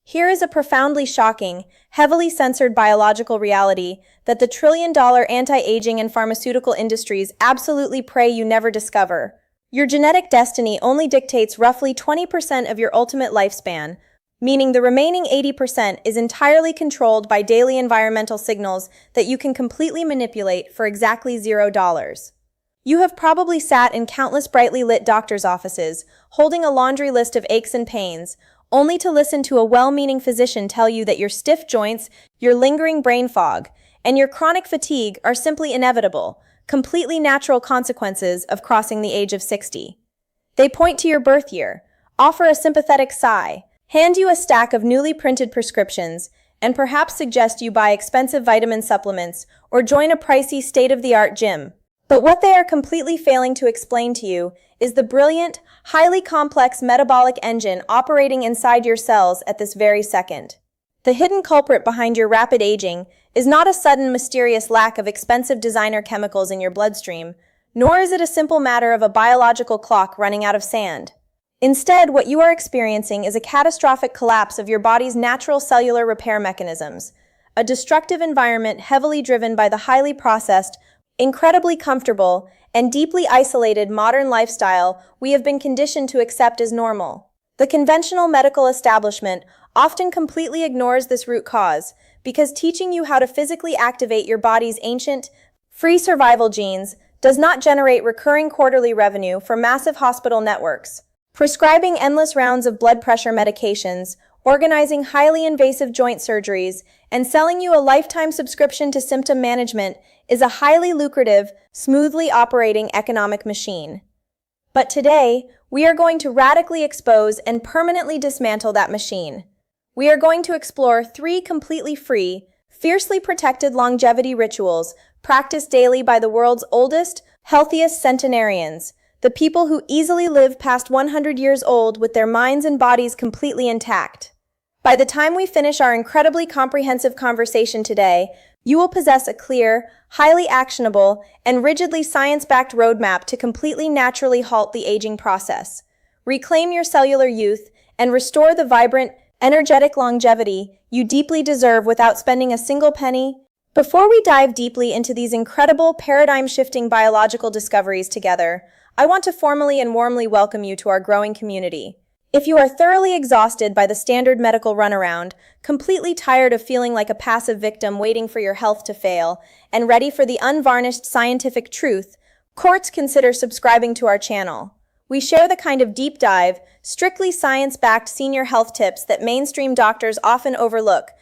Here is a profoundly shocking, heavily censored biological reality that the trillion-dollar anti-aging and pharmaceutical industries absolutely pray you never discover. Your genetic destiny only dictates roughly 20% of your ultimate lifespan, meaning the remaining 80% is entirely controlled by daily environmental signals that you can completely manipulate for exactly $0. You have probably sat in countless brightly lit doctor's offices, holding a laundry list of aches and pains, only to listen to a well-meaning physician tell you that your stiff joints, your lingering brain fog, and your chronic fatigue are simply inevitable, completely natural consequences of crossing the age of 60. They point to your birth year, offer a sympathetic sigh, hand you a stack of newly printed prescriptions, and perhaps suggest you buy expensive vitamin supplements or join a pricey state-of-the-art gym. But what they are completely failing to explain to you is the brilliant, highly complex metabolic engine operating inside your cells at this very second. The hidden culprit behind your rapid aging is not a sudden mysterious lack of expensive designer chemicals in your bloodstream, nor is it a simple matter of a biological clock running out of sand. Instead, what you are experiencing is a catastrophic collapse of your body's natural cellular repair mechanisms, a destructive environment heavily driven by the highly processed, incredibly comfortable, and deeply isolated modern lifestyle we have been conditioned to accept as normal. The conventional medical establishment often completely ignores this root cause because teaching you how to physically activate your body's ancient, free survival genes does not generate recurring quarterly revenue for massive hospital networks. Prescribing endless rounds of blood pressure medications, organizing highly invasive joint surgeries, and selling you a lifetime subscription to symptom management is a highly lucrative, smoothly operating economic machine. But today, we are going to radically expose and permanently dismantle that machine. We are going to explore 3 completely free, fiercely protected longevity rituals practiced daily by the world's oldest, healthiest centenarians, the people who easily live past 100 years old with their minds and bodies completely intact. By the time we finish our incredibly comprehensive conversation today, you will possess a clear, highly actionable, and rigidly science-backed roadmap to completely naturally halt the aging process, reclaim your cellular youth, and restore the vibrant, energetic longevity you deeply deserve without spending a single penny. Before we dive deeply into these incredible, paradigm-shifting biological discoveries together, I want to formally and warmly welcome you to our growing community. If you are thoroughly exhausted by the standard medical runaround, completely tired of feeling like a passive victim waiting for your health to fail, and ready for the unvarnished scientific truth, consider subscribing to our channel. We share the kind of deep dive, strictly science-backed senior health tips that mainstream doctors often overlook,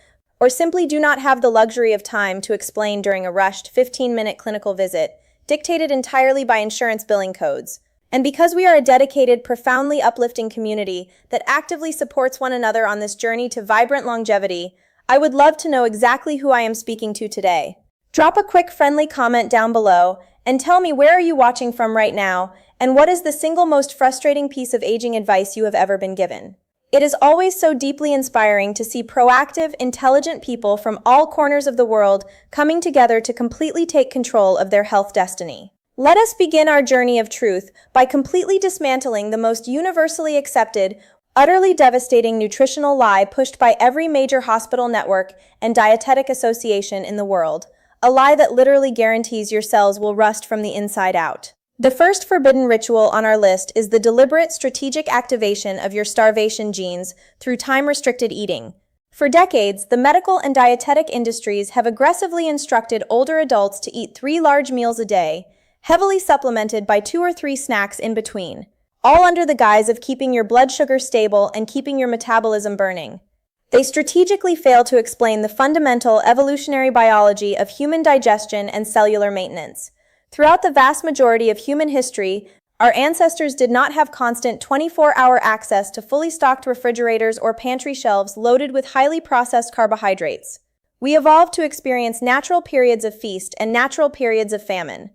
or simply do not have the luxury of time to explain during a rushed 15-minute clinical visit, dictated entirely by insurance billing codes. And because we are a dedicated, profoundly uplifting community that actively supports one another on this journey to vibrant longevity, I would love to know exactly who I am speaking to today. Drop a quick friendly comment down below and tell me, where are you watching from right now, and what is the single most frustrating piece of aging advice you have ever been given? It is always so deeply inspiring to see proactive, intelligent people from all corners of the world coming together to completely take control of their health destiny. Let us begin our journey of truth by completely dismantling the most universally accepted, utterly devastating nutritional lie pushed by every major hospital network and dietetic association in the world, a lie that literally guarantees your cells will rust from the inside out. The first forbidden ritual on our list is the deliberate strategic activation of your starvation genes through time-restricted eating. For decades, the medical and dietetic industries have aggressively instructed older adults to eat 3 large meals a day, heavily supplemented by 2 or 3 snacks in between, all under the guise of keeping your blood sugar stable and keeping your metabolism burning. They strategically fail to explain the fundamental evolutionary biology of human digestion and cellular maintenance. Throughout the vast majority of human history, our ancestors did not have constant 24-hour access to fully stocked refrigerators or pantry shelves loaded with highly processed carbohydrates. We evolved to experience natural periods of feast and natural periods of famine.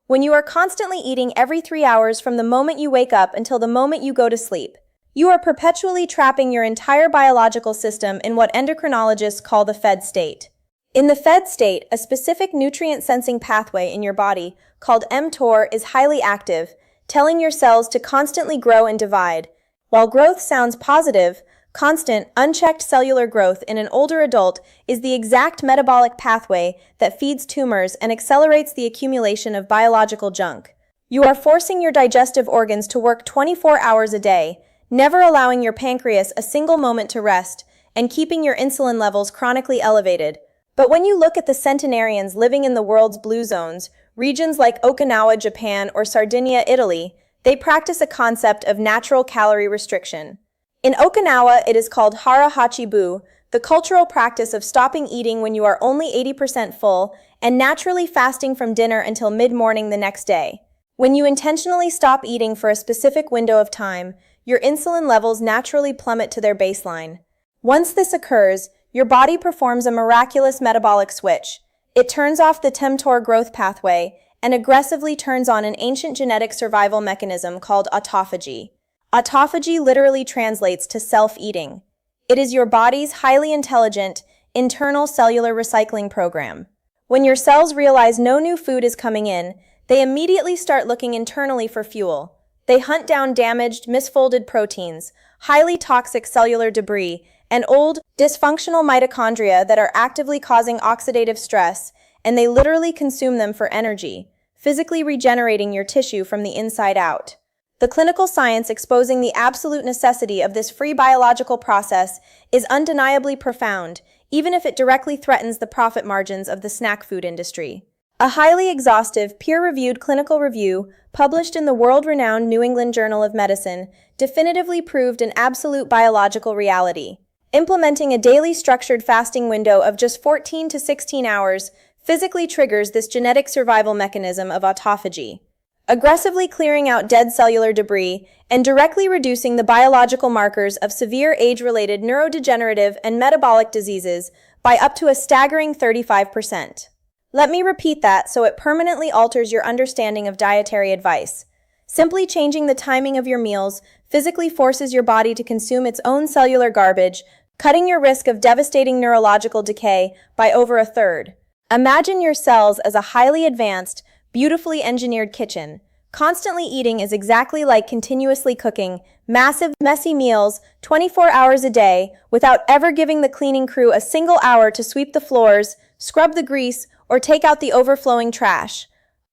When you are constantly eating every 3 hours from the moment you wake up until the moment you go to sleep, you are perpetually trapping your entire biological system in what endocrinologists call the fed state. In the fed state, a specific nutrient-sensing pathway in your body, called mTOR, is highly active, telling your cells to constantly grow and divide. While growth sounds positive, Constant, unchecked cellular growth in an older adult is the exact metabolic pathway that feeds tumors and accelerates the accumulation of biological junk. You are forcing your digestive organs to work 24 hours a day, never allowing your pancreas a single moment to rest, and keeping your insulin levels chronically elevated. But when you look at the centenarians living in the world's blue zones, regions like Okinawa, Japan, or Sardinia, Italy, they practice a concept of natural calorie restriction. In Okinawa, it is called hara hachibu, the cultural practice of stopping eating when you are only 80% full and naturally fasting from dinner until mid-morning the next day. When you intentionally stop eating for a specific window of time, your insulin levels naturally plummet to their baseline. Once this occurs, your body performs a miraculous metabolic switch. It turns off the mTOR growth pathway and aggressively turns on an ancient genetic survival mechanism called autophagy. Autophagy literally translates to self-eating. It is your body's highly intelligent, internal cellular recycling program. When your cells realize no new food is coming in, they immediately start looking internally for fuel. They hunt down damaged, misfolded proteins, highly toxic cellular debris, and old, dysfunctional mitochondria that are actively causing oxidative stress, and they literally consume them for energy, physically regenerating your tissue from the inside out. The clinical science exposing the absolute necessity of this free biological process is undeniably profound, even if it directly threatens the profit margins of the snack food industry. A highly exhaustive, peer-reviewed clinical review published in the world-renowned New England Journal of Medicine definitively proved an absolute biological reality. Implementing a daily structured fasting window of just 14 to 16 hours physically triggers this genetic survival mechanism of autophagy, aggressively clearing out dead cellular debris and directly reducing the biological markers of severe age-related neurodegenerative and metabolic diseases by up to a staggering 35%. Let me repeat that so it permanently alters your understanding of dietary advice. Simply changing the timing of your meals physically forces your body to consume its own cellular garbage, cutting your risk of devastating neurological decay by over a third. Imagine your cells as a highly advanced, beautifully engineered kitchen. Constantly eating is exactly like continuously cooking massive, messy meals 24 hours a day without ever giving the cleaning crew a single hour to sweep the floors, scrub the grease, or take out the overflowing trash,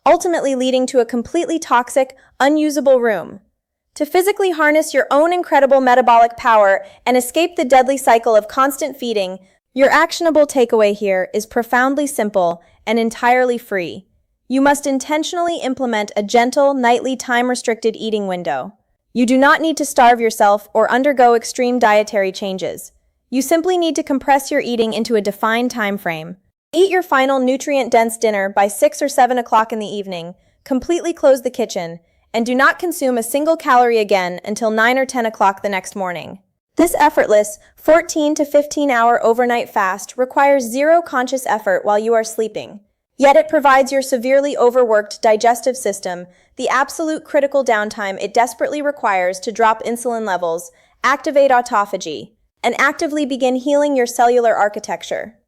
ultimately leading to a completely toxic, unusable room. To physically harness your own incredible metabolic power and escape the deadly cycle of constant feeding, your actionable takeaway here is profoundly simple and entirely free. You must intentionally implement a gentle, nightly time-restricted eating window. You do not need to starve yourself or undergo extreme dietary changes. You simply need to compress your eating into a defined time frame. Eat your final nutrient-dense dinner by 6 or 7 o'clock in the evening, completely close the kitchen, and do not consume a single calorie again until 9 or 10 o'clock the next morning. This effortless 14 to 15-hour overnight fast requires zero conscious effort while you are sleeping. Yet it provides your severely overworked digestive system the absolute critical downtime it desperately requires to drop insulin levels, activate autophagy, and actively begin healing your cellular architecture.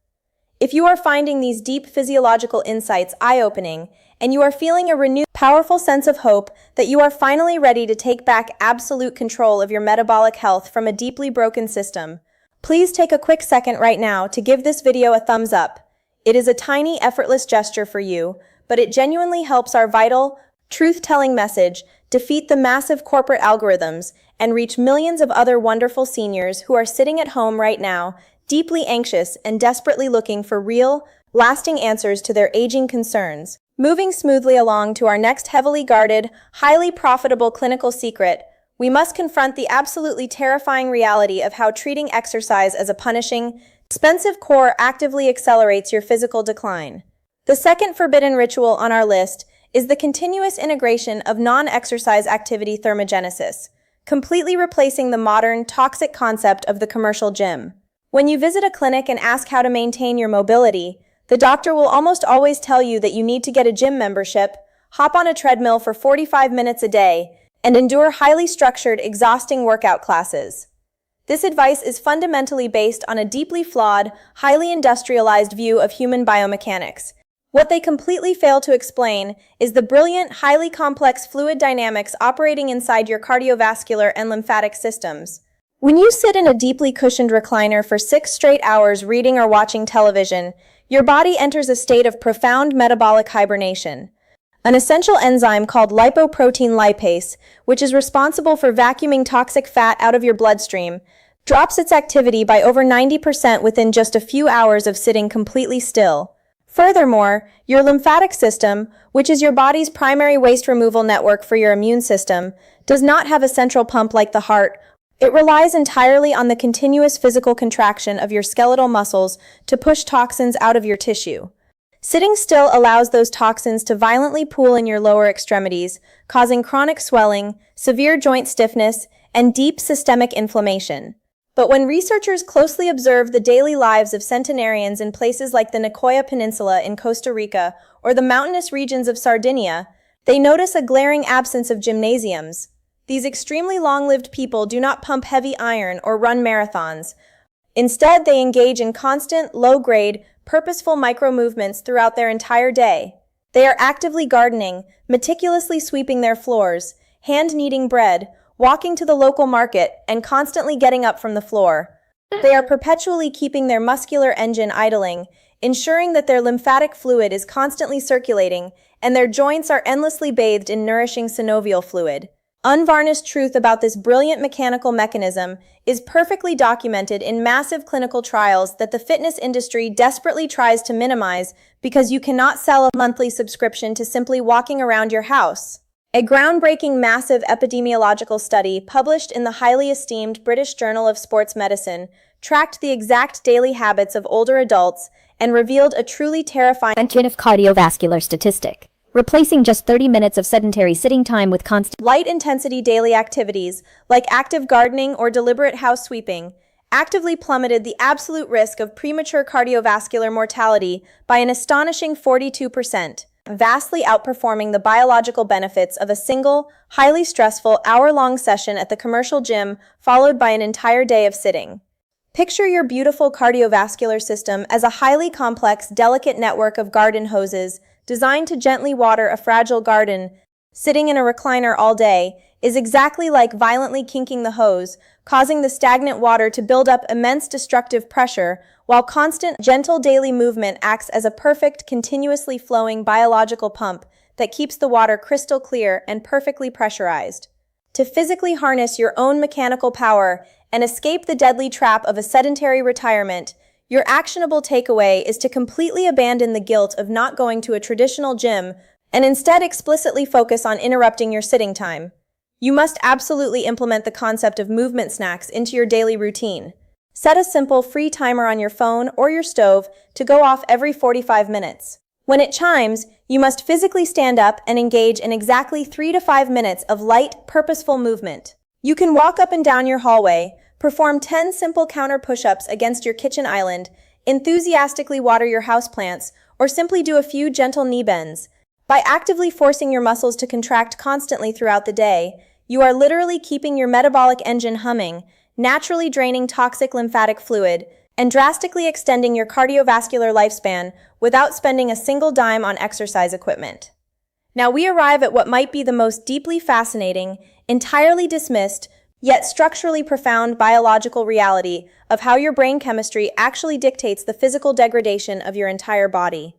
If you are finding these deep physiological insights eye-opening, and you are feeling a renewed, powerful sense of hope that you are finally ready to take back absolute control of your metabolic health from a deeply broken system, please take a quick second right now to give this video a thumbs up. It is a tiny, effortless gesture for you, but it genuinely helps our vital, truth-telling message defeat the massive corporate algorithms and reach millions of other wonderful seniors who are sitting at home right now, deeply anxious and desperately looking for real, lasting answers to their aging concerns. Moving smoothly along to our next heavily guarded, highly profitable clinical secret, we must confront the absolutely terrifying reality of how treating exercise as a punishing, expensive chore actively accelerates your physical decline. The second forbidden ritual on our list is the continuous integration of non-exercise activity thermogenesis, completely replacing the modern, toxic concept of the commercial gym. When you visit a clinic and ask how to maintain your mobility, the doctor will almost always tell you that you need to get a gym membership, hop on a treadmill for 45 minutes a day, and endure highly structured, exhausting workout classes. This advice is fundamentally based on a deeply flawed, highly industrialized view of human biomechanics. What they completely fail to explain is the brilliant, highly complex fluid dynamics operating inside your cardiovascular and lymphatic systems. When you sit in a deeply cushioned recliner for 6 straight hours reading or watching television, your body enters a state of profound metabolic hibernation. An essential enzyme called lipoprotein lipase, which is responsible for vacuuming toxic fat out of your bloodstream, drops its activity by over 90% within just a few hours of sitting completely still. Furthermore, your lymphatic system, which is your body's primary waste removal network for your immune system, does not have a central pump like the heart. It relies entirely on the continuous physical contraction of your skeletal muscles to push toxins out of your tissue. Sitting still allows those toxins to violently pool in your lower extremities, causing chronic swelling, severe joint stiffness, and deep systemic inflammation. But when researchers closely observe the daily lives of centenarians in places like the Nicoya Peninsula in Costa Rica or the mountainous regions of Sardinia, they notice a glaring absence of gymnasiums. These extremely long-lived people do not pump heavy iron or run marathons. Instead, they engage in constant, low-grade, purposeful micro-movements throughout their entire day. They are actively gardening, meticulously sweeping their floors, hand-kneading bread, walking to the local market, and constantly getting up from the floor. They are perpetually keeping their muscular engine idling, ensuring that their lymphatic fluid is constantly circulating, and their joints are endlessly bathed in nourishing synovial fluid. Unvarnished truth about this brilliant mechanical mechanism is perfectly documented in massive clinical trials that the fitness industry desperately tries to minimize because you cannot sell a monthly subscription to simply walking around your house. A groundbreaking massive epidemiological study published in the highly esteemed British Journal of Sports Medicine tracked the exact daily habits of older adults and revealed a truly terrifying cardiovascular statistic. Replacing just 30 minutes of sedentary sitting time with constant light-intensity daily activities, like active gardening or deliberate house sweeping, actively plummeted the absolute risk of premature cardiovascular mortality by an astonishing 42%, vastly outperforming the biological benefits of a single, highly stressful hour-long session at the commercial gym followed by an entire day of sitting. Picture your beautiful cardiovascular system as a highly complex, delicate network of garden hoses designed to gently water a fragile garden. Sitting in a recliner all day is exactly like violently kinking the hose, causing the stagnant water to build up immense destructive pressure, while constant, gentle daily movement acts as a perfect, continuously flowing biological pump that keeps the water crystal clear and perfectly pressurized. To physically harness your own mechanical power and escape the deadly trap of a sedentary retirement, your actionable takeaway is to completely abandon the guilt of not going to a traditional gym and instead explicitly focus on interrupting your sitting time. You must absolutely implement the concept of movement snacks into your daily routine. Set a simple free timer on your phone or your stove to go off every 45 minutes. When it chimes, you must physically stand up and engage in exactly 3 to 5 minutes of light, purposeful movement. You can walk up and down your hallway, perform 10 simple counter push-ups against your kitchen island, enthusiastically water your houseplants, or simply do a few gentle knee bends. By actively forcing your muscles to contract constantly throughout the day, you are literally keeping your metabolic engine humming, naturally draining toxic lymphatic fluid, and drastically extending your cardiovascular lifespan without spending a single dime on exercise equipment. Now we arrive at what might be the most deeply fascinating, entirely dismissed, yet structurally profound biological reality of how your brain chemistry actually dictates the physical degradation of your entire body.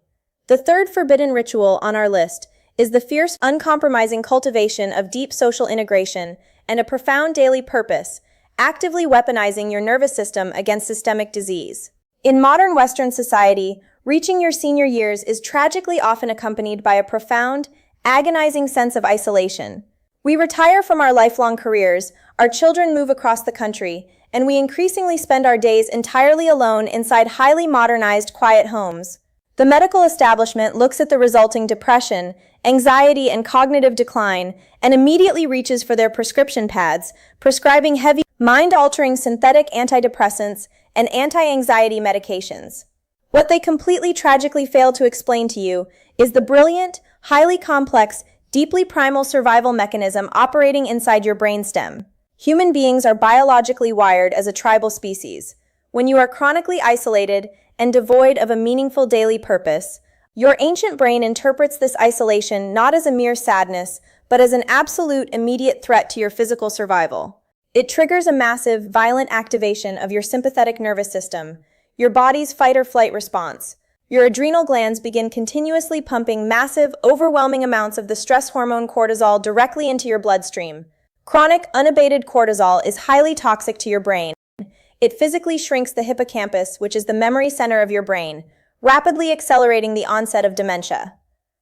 The third forbidden ritual on our list is the fierce, uncompromising cultivation of deep social integration and a profound daily purpose, actively weaponizing your nervous system against systemic disease. In modern Western society, reaching your senior years is tragically often accompanied by a profound, agonizing sense of isolation. We retire from our lifelong careers, our children move across the country, and we increasingly spend our days entirely alone inside highly modernized, quiet homes. The medical establishment looks at the resulting depression, anxiety, and cognitive decline, and immediately reaches for their prescription pads, prescribing heavy, mind-altering synthetic antidepressants and anti-anxiety medications. What they completely tragically fail to explain to you is the brilliant, highly complex, deeply primal survival mechanism operating inside your brainstem. Human beings are biologically wired as a tribal species. When you are chronically isolated and devoid of a meaningful daily purpose, your ancient brain interprets this isolation not as a mere sadness, but as an absolute immediate threat to your physical survival. It triggers a massive, violent activation of your sympathetic nervous system, your body's fight-or-flight response. Your adrenal glands begin continuously pumping massive, overwhelming amounts of the stress hormone cortisol directly into your bloodstream. Chronic, unabated cortisol is highly toxic to your brain. It physically shrinks the hippocampus, which is the memory center of your brain, rapidly accelerating the onset of dementia.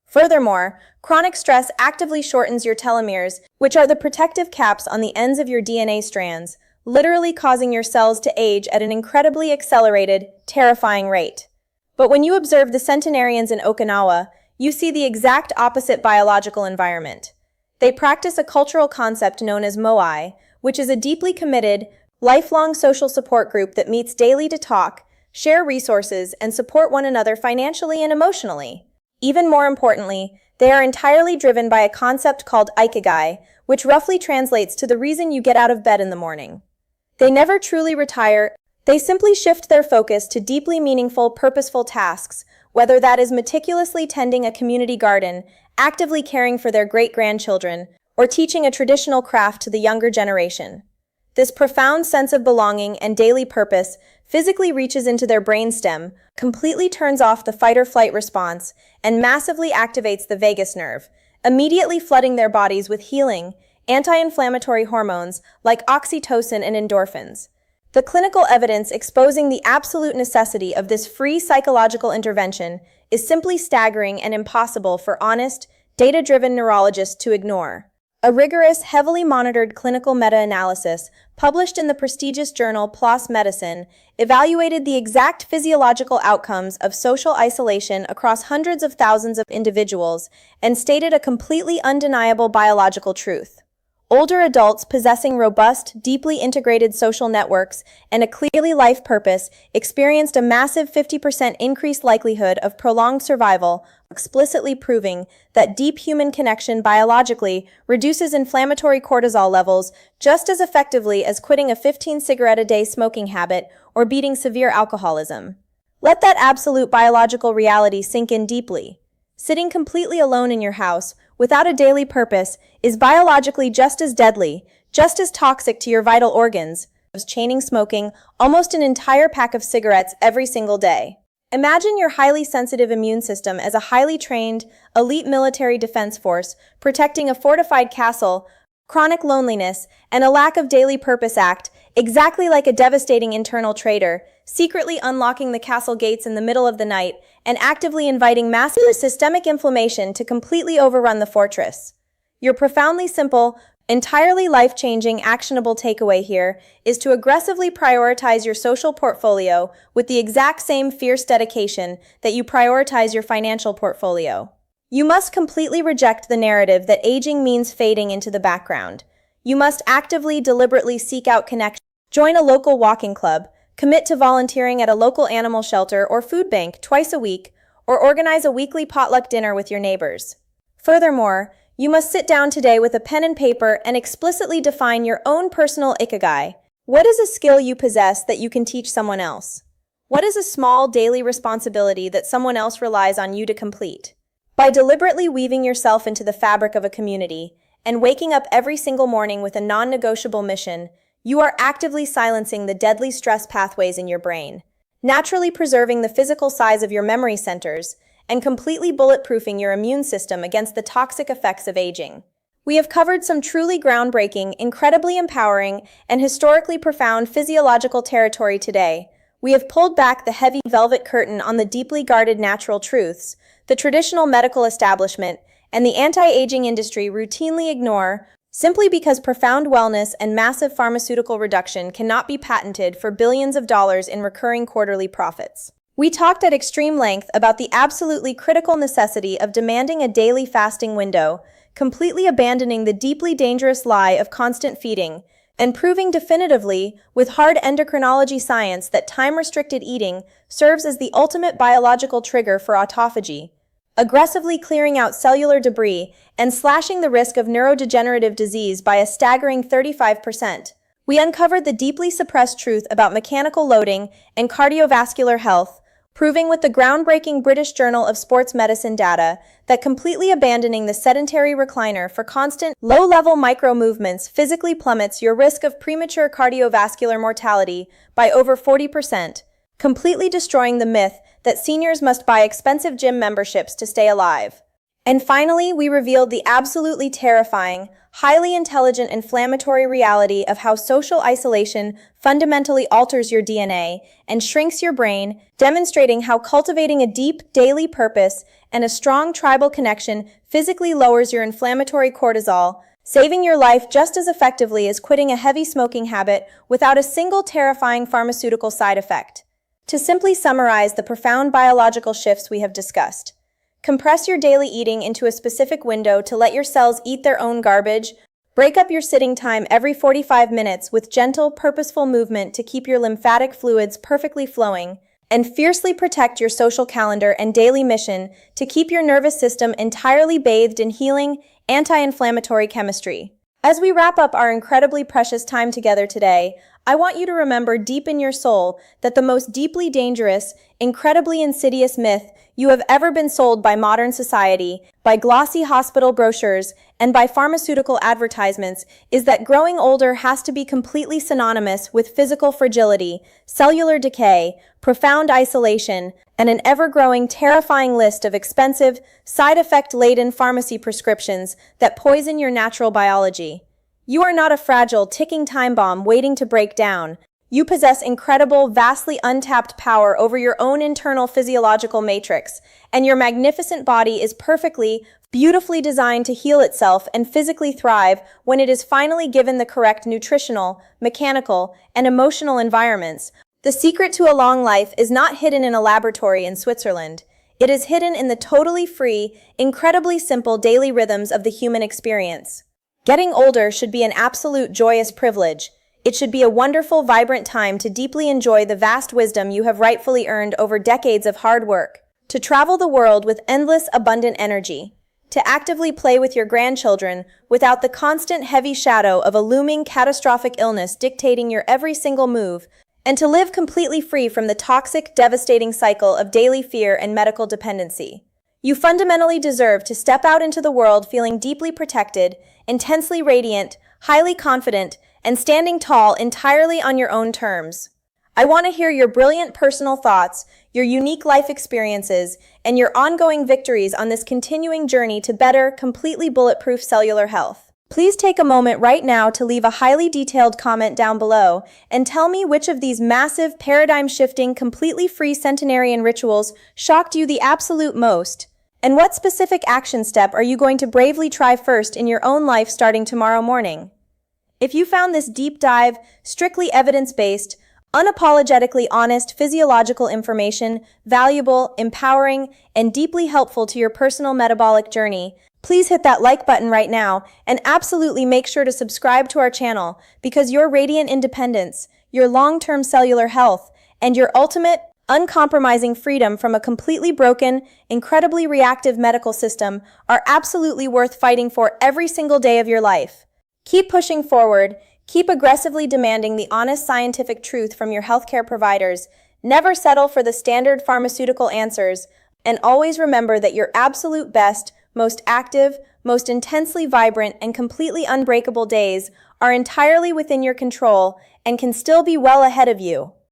Furthermore, chronic stress actively shortens your telomeres, which are the protective caps on the ends of your DNA strands, literally causing your cells to age at an incredibly accelerated, terrifying rate. But when you observe the centenarians in Okinawa, you see the exact opposite biological environment. They practice a cultural concept known as moai, which is a deeply committed, lifelong social support group that meets daily to talk, share resources, and support one another financially and emotionally. Even more importantly, they are entirely driven by a concept called Ikigai, which roughly translates to the reason you get out of bed in the morning. They never truly retire. They simply shift their focus to deeply meaningful, purposeful tasks, whether that is meticulously tending a community garden, actively caring for their great-grandchildren, or teaching a traditional craft to the younger generation. This profound sense of belonging and daily purpose physically reaches into their brainstem, completely turns off the fight-or-flight response, and massively activates the vagus nerve, immediately flooding their bodies with healing, anti-inflammatory hormones like oxytocin and endorphins. The clinical evidence exposing the absolute necessity of this free psychological intervention is simply staggering and impossible for honest, data-driven neurologists to ignore. A rigorous, heavily monitored clinical meta-analysis published in the prestigious journal PLOS Medicine evaluated the exact physiological outcomes of social isolation across hundreds of thousands of individuals and stated a completely undeniable biological truth. Older adults possessing robust, deeply integrated social networks and a clearly life purpose experienced a massive 50% increased likelihood of prolonged survival, explicitly proving that deep human connection biologically reduces inflammatory cortisol levels just as effectively as quitting a 15-cigarette-a-day smoking habit or beating severe alcoholism. Let that absolute biological reality sink in deeply. Sitting completely alone in your house, without a daily purpose, is biologically just as deadly, just as toxic to your vital organs, as chaining smoking almost an entire pack of cigarettes every single day. Imagine your highly sensitive immune system as a highly trained, elite military defense force protecting a fortified castle. Chronic loneliness and a lack of daily purpose act exactly like a devastating internal traitor, secretly unlocking the castle gates in the middle of the night and actively inviting massive systemic inflammation to completely overrun the fortress. Your profoundly simple, entirely life-changing, actionable takeaway here is to aggressively prioritize your social portfolio with the exact same fierce dedication that you prioritize your financial portfolio. You must completely reject the narrative that aging means fading into the background. You must actively, deliberately seek out connection. Join a local walking club, commit to volunteering at a local animal shelter or food bank twice a week, or organize a weekly potluck dinner with your neighbors. Furthermore, you must sit down today with a pen and paper and explicitly define your own personal Ikigai. What is a skill you possess that you can teach someone else? What is a small daily responsibility that someone else relies on you to complete? By deliberately weaving yourself into the fabric of a community and waking up every single morning with a non-negotiable mission, you are actively silencing the deadly stress pathways in your brain, naturally preserving the physical size of your memory centers, and completely bulletproofing your immune system against the toxic effects of aging. We have covered some truly groundbreaking, incredibly empowering, and historically profound physiological territory today. We have pulled back the heavy velvet curtain on the deeply guarded natural truths the traditional medical establishment and the anti-aging industry routinely ignore, simply because profound wellness and massive pharmaceutical reduction cannot be patented for billions of dollars in recurring quarterly profits. We talked at extreme length about the absolutely critical necessity of demanding a daily fasting window, completely abandoning the deeply dangerous lie of constant feeding, and proving definitively, with hard endocrinology science, that time-restricted eating serves as the ultimate biological trigger for autophagy, aggressively clearing out cellular debris and slashing the risk of neurodegenerative disease by a staggering 35%. We uncovered the deeply suppressed truth about mechanical loading and cardiovascular health, proving with the groundbreaking British Journal of Sports Medicine data that completely abandoning the sedentary recliner for constant, low-level micro-movements physically plummets your risk of premature cardiovascular mortality by over 40%, completely destroying the myth that seniors must buy expensive gym memberships to stay alive. And finally, we revealed the absolutely terrifying, highly intelligent inflammatory reality of how social isolation fundamentally alters your DNA and shrinks your brain, demonstrating how cultivating a deep daily purpose and a strong tribal connection physically lowers your inflammatory cortisol, saving your life just as effectively as quitting a heavy smoking habit without a single terrifying pharmaceutical side effect. To simply summarize the profound biological shifts we have discussed, compress your daily eating into a specific window to let your cells eat their own garbage. Break up your sitting time every 45 minutes with gentle, purposeful movement to keep your lymphatic fluids perfectly flowing. And fiercely protect your social calendar and daily mission to keep your nervous system entirely bathed in healing, anti-inflammatory chemistry. As we wrap up our incredibly precious time together today, I want you to remember deep in your soul that the most deeply dangerous, incredibly insidious myth you have ever been sold by modern society, by glossy hospital brochures, and by pharmaceutical advertisements is that growing older has to be completely synonymous with physical fragility, cellular decay, profound isolation, and an ever-growing, terrifying list of expensive, side-effect-laden pharmacy prescriptions that poison your natural biology. You are not a fragile, ticking time bomb waiting to break down. You possess incredible, vastly untapped power over your own internal physiological matrix, and your magnificent body is perfectly, beautifully designed to heal itself and physically thrive when it is finally given the correct nutritional, mechanical, and emotional environments. The secret to a long life is not hidden in a laboratory in Switzerland. It is hidden in the totally free, incredibly simple daily rhythms of the human experience. Getting older should be an absolute joyous privilege. It should be a wonderful, vibrant time to deeply enjoy the vast wisdom you have rightfully earned over decades of hard work, to travel the world with endless, abundant energy, to actively play with your grandchildren without the constant, heavy shadow of a looming, catastrophic illness dictating your every single move, and to live completely free from the toxic, devastating cycle of daily fear and medical dependency. You fundamentally deserve to step out into the world feeling deeply protected, intensely radiant, highly confident, and standing tall entirely on your own terms. I want to hear your brilliant personal thoughts, your unique life experiences, and your ongoing victories on this continuing journey to better, completely bulletproof cellular health. Please take a moment right now to leave a highly detailed comment down below and tell me which of these massive, paradigm-shifting, completely free centenarian rituals shocked you the absolute most. And what specific action step are you going to bravely try first in your own life starting tomorrow morning? If you found this deep dive, strictly evidence-based, unapologetically honest physiological information valuable, empowering, and deeply helpful to your personal metabolic journey, please hit that like button right now and absolutely make sure to subscribe to our channel because your radiant independence, your long-term cellular health, and your ultimate, uncompromising freedom from a completely broken, incredibly reactive medical system are absolutely worth fighting for every single day of your life. Keep pushing forward, keep aggressively demanding the honest scientific truth from your healthcare providers, never settle for the standard pharmaceutical answers, and always remember that your absolute best, most active, most intensely vibrant, and completely unbreakable days are entirely within your control and can still be well ahead of you.